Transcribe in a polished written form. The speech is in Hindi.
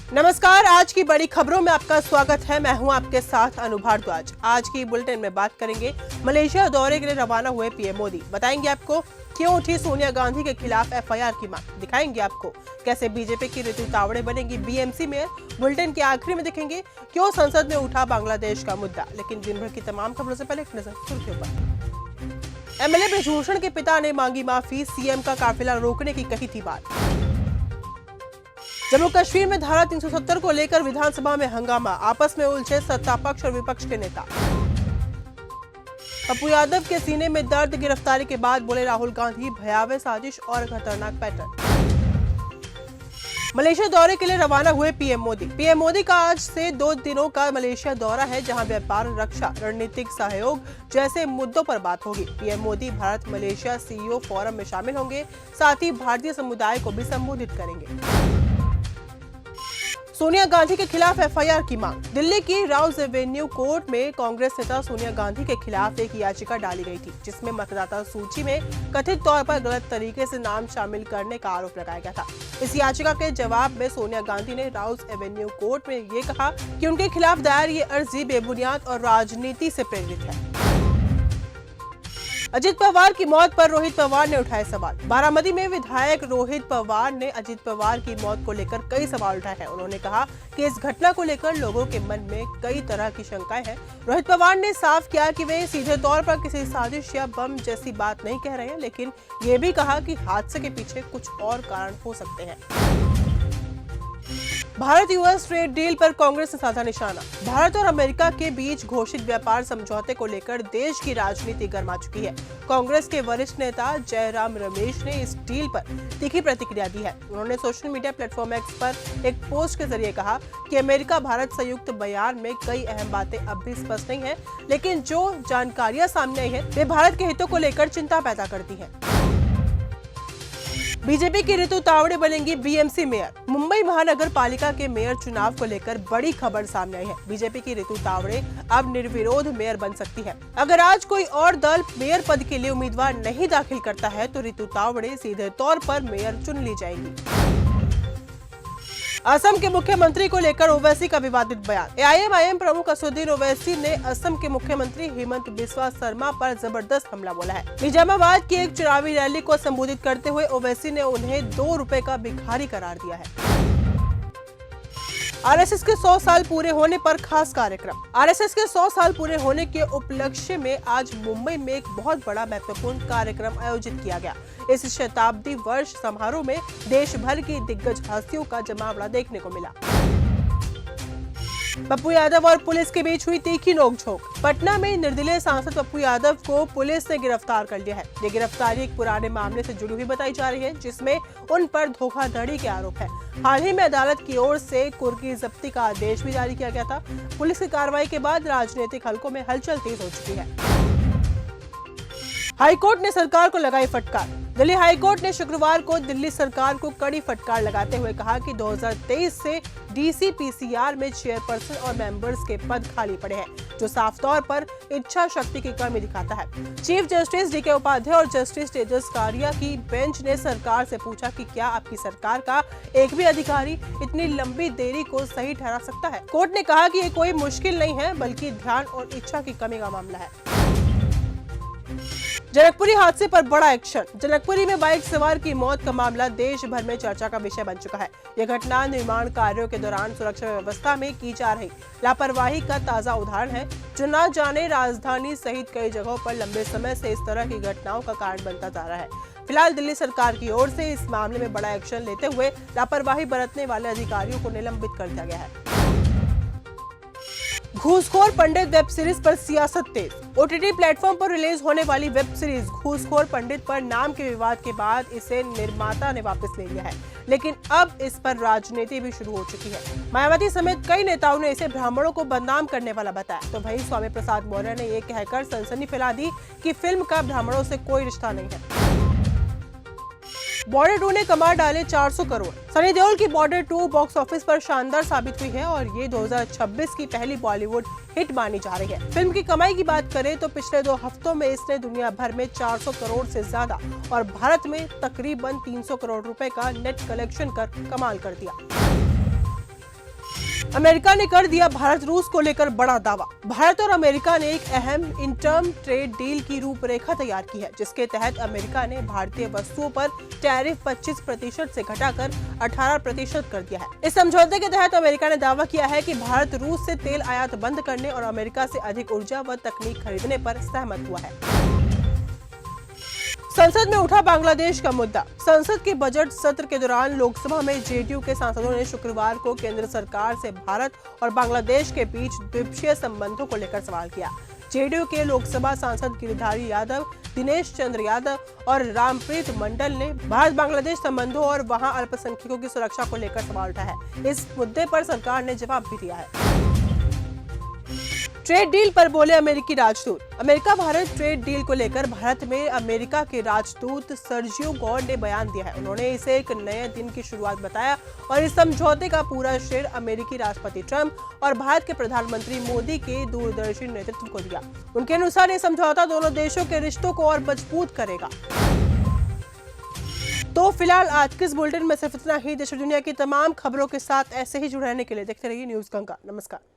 नमस्कार, आज की बड़ी खबरों में आपका स्वागत है। मैं हूं आपके साथ अनु भारद्वाज। आज की बुलेटिन में बात करेंगे मलेशिया दौरे के लिए रवाना हुए पीएम मोदी। बताएंगे आपको क्यों उठी सोनिया गांधी के खिलाफ एफआईआर की मांग। दिखाएंगे आपको कैसे बीजेपी की ऋतु तावड़े बनेगी बीएमसी मेयर। बुलेटिन के आखिरी में देखेंगे क्यों संसद में उठा बांग्लादेश का मुद्दा। लेकिन दिन भर की तमाम खबरों से पहले एक नजर सुर्खियों पर। एमएलए ब्रजभूषण के पिता ने मांगी माफी, सीएम का काफिला रोकने की कही थी बात। जम्मू कश्मीर में धारा 370 को लेकर विधानसभा में हंगामा, आपस में उलझे सत्ता पक्ष और विपक्ष के नेता। पप्पू यादव के सीने में दर्द, गिरफ्तारी के बाद बोले राहुल गांधी भयावह साजिश और खतरनाक पैटर्न। मलेशिया दौरे के लिए रवाना हुए पीएम मोदी। पीएम मोदी का आज से 2 दिनों का मलेशिया दौरा है, जहां व्यापार, रक्षा, रणनीतिक सहयोग जैसे मुद्दों पर बात होगी। PM Modi Bharat Malaysia CEO forum में शामिल होंगे, साथ ही भारतीय समुदाय को भी संबोधित करेंगे। सोनिया गांधी के खिलाफ एफआईआर की मांग। दिल्ली की राउज एवेन्यू कोर्ट में कांग्रेस नेता सोनिया गांधी के खिलाफ एक याचिका डाली गई थी, जिसमें मतदाता सूची में कथित तौर पर गलत तरीके से नाम शामिल करने का आरोप लगाया गया था। इस याचिका के जवाब में सोनिया गांधी ने राउज एवेन्यू कोर्ट में ये कहा कि उनके खिलाफ दायर ये अर्जी बेबुनियाद और राजनीति से प्रेरित है। अजित पवार की मौत पर रोहित पवार ने उठाए सवाल। बारामती में विधायक रोहित पवार ने अजित पवार की मौत को लेकर कई सवाल उठाए हैं। उन्होंने कहा कि इस घटना को लेकर लोगों के मन में कई तरह की शंकाएं हैं। रोहित पवार ने साफ किया कि वे सीधे तौर पर किसी साजिश या बम जैसी बात नहीं कह रहे हैं, लेकिन ये भी कहा कि हादसे के पीछे कुछ और कारण हो सकते हैं। भारत यूएस ट्रेड डील पर कांग्रेस ने साधा निशाना। भारत और अमेरिका के बीच घोषित व्यापार समझौते को लेकर देश की राजनीति गर्मा चुकी है। कांग्रेस के वरिष्ठ नेता जयराम रमेश ने इस डील पर तीखी प्रतिक्रिया दी है। उन्होंने सोशल मीडिया प्लेटफॉर्म एक्स पर एक पोस्ट के जरिए कहा कि अमेरिका भारत संयुक्त बयान में कई अहम बातें अब भी स्पष्ट नहीं है, लेकिन जो जानकारियां सामने आई है वे भारत के हितों को लेकर चिंता पैदा करती है। बीजेपी की ऋतु तावड़े बनेंगी बीएमसी मेयर। मुंबई महानगर पालिका के मेयर चुनाव को लेकर बड़ी खबर सामने आई है। बीजेपी की ऋतु तावड़े अब निर्विरोध मेयर बन सकती है। अगर आज कोई और दल मेयर पद के लिए उम्मीदवार नहीं दाखिल करता है तो ऋतु तावड़े सीधे तौर पर मेयर चुन ली जाएंगी। असम के मुख्यमंत्री को लेकर ओवैसी का विवादित बयान। एआईएमआईएम प्रमुख असदुद्दीन ओवैसी ने असम के मुख्यमंत्री हेमंत बिस्वा शर्मा पर जबरदस्त हमला बोला है। निजामाबाद की एक चुनावी रैली को संबोधित करते हुए ओवैसी ने उन्हें 2 रुपए का भिखारी करार दिया है। आरएसएस के 100 साल पूरे होने पर खास कार्यक्रम। आरएसएस के 100 साल पूरे होने के उपलक्ष्य में आज मुंबई में एक बहुत बड़ा महत्वपूर्ण कार्यक्रम आयोजित किया गया। इस शताब्दी वर्ष समारोह में देश भर की दिग्गज हस्तियों का जमावड़ा देखने को मिला। पप्पू यादव और पुलिस के बीच हुई तीखी नोकझोंक। पटना में निर्दलीय सांसद पप्पू यादव को पुलिस ने गिरफ्तार कर लिया है। ये गिरफ्तारी एक पुराने मामले से जुड़ी हुई बताई जा रही है, जिसमें उन पर धोखाधड़ी के आरोप है। हाल ही में अदालत की ओर से कुर्की जब्ती का आदेश भी जारी किया गया था। पुलिस की कार्रवाई के बाद राजनीतिक हलकों में हलचल तेज हो चुकी है। हाईकोर्ट ने सरकार को लगाई फटकार। दिल्ली हाईकोर्ट ने शुक्रवार को दिल्ली सरकार को कड़ी फटकार लगाते हुए कहा कि 2023 से डीसीपीसीआर में चेयरपर्सन और मेंबर्स के पद खाली पड़े हैं, जो साफ तौर पर इच्छा शक्ति की कमी दिखाता है। चीफ जस्टिस डीके उपाध्याय और जस्टिस तेजस कारिया की बेंच ने सरकार से पूछा कि क्या आपकी सरकार का एक भी अधिकारी इतनी लंबी देरी को सही ठहरा सकता है। कोर्ट ने कहा कि ये कोई मुश्किल नहीं है, बल्कि ध्यान और इच्छा की कमी का मामला है। जनकपुरी हादसे पर बड़ा एक्शन। जनकपुरी में बाइक सवार की मौत का मामला देश भर में चर्चा का विषय बन चुका है। यह घटना निर्माण कार्यों के दौरान सुरक्षा व्यवस्था में की जा रही लापरवाही का ताजा उदाहरण है, जो न जाने राजधानी सहित कई जगहों पर लंबे समय से इस तरह की घटनाओं का कारण बनता जा रहा है। फिलहाल दिल्ली सरकार की ओर से इस मामले में बड़ा एक्शन लेते हुए लापरवाही बरतने वाले अधिकारियों को निलंबित कर दिया गया है। घूसखोर पंडित वेब सीरीज पर सियासत तेज। ओटीटी प्लेटफॉर्म पर रिलीज होने वाली वेब सीरीज घूसखोर पंडित पर नाम के विवाद के बाद इसे निर्माता ने वापस ले लिया है, लेकिन अब इस पर राजनीति भी शुरू हो चुकी है। मायावती समेत कई नेताओं ने इसे ब्राह्मणों को बदनाम करने वाला बताया, तो वहीं स्वामी प्रसाद मौर्य ने ये कहकर सनसनी फैला दी कि फिल्म का ब्राह्मणों से कोई रिश्ता नहीं है। बॉर्डर 2 ने कमा डाले 400 करोड़। सनी देओल की बॉर्डर 2 बॉक्स ऑफिस पर शानदार साबित हुई है और ये 2026 की पहली बॉलीवुड हिट मानी जा रही है। फिल्म की कमाई की बात करें तो पिछले 2 हफ्तों में इसने दुनिया भर में 400 करोड़ से ज्यादा और भारत में तकरीबन 300 करोड़ रुपए का नेट कलेक्शन कर कमाल कर दिया। अमेरिका ने कर दिया भारत रूस को लेकर बड़ा दावा। भारत और अमेरिका ने एक अहम इंटर्म ट्रेड डील की रूपरेखा तैयार की है, जिसके तहत अमेरिका ने भारतीय वस्तुओं पर टैरिफ 25% से घटाकर 18% कर दिया है। इस समझौते के तहत अमेरिका ने दावा किया है कि भारत रूस से तेल आयात बंद करने और अमेरिका से अधिक ऊर्जा व तकनीक खरीदने पर सहमत हुआ है। संसद में उठा बांग्लादेश का मुद्दा। संसद के बजट सत्र के दौरान लोकसभा में जेडीयू के सांसदों ने शुक्रवार को केंद्र सरकार से भारत और बांग्लादेश के बीच द्विपक्षीय संबंधों को लेकर सवाल किया। जेडीयू के लोकसभा सांसद गिरिधारी यादव, दिनेश चंद्र यादव और रामप्रीत मंडल ने भारत बांग्लादेश संबंधों और वहां अल्पसंख्यकों की सुरक्षा को लेकर सवाल उठाया है। इस मुद्दे पर सरकार ने जवाब भी दिया है। ट्रेड डील पर बोले अमेरिकी राजदूत। अमेरिका भारत ट्रेड डील को लेकर भारत में अमेरिका के राजदूत सर्जियो गॉड ने बयान दिया है। उन्होंने इसे एक नए दिन की शुरुआत बताया और इस समझौते का पूरा श्रेय अमेरिकी राष्ट्रपति ट्रंप और भारत के प्रधानमंत्री मोदी के दूरदर्शी नेतृत्व को दिया। उनके अनुसार ये समझौता दोनों देशों के रिश्तों को और मजबूत करेगा। तो फिलहाल आज के इस बुलेटिन में सिर्फ इतना ही। देश और दुनिया की तमाम खबरों के साथ ऐसे ही जुड़े रहने के लिए देखते रहिए न्यूज़ गंगा। नमस्कार।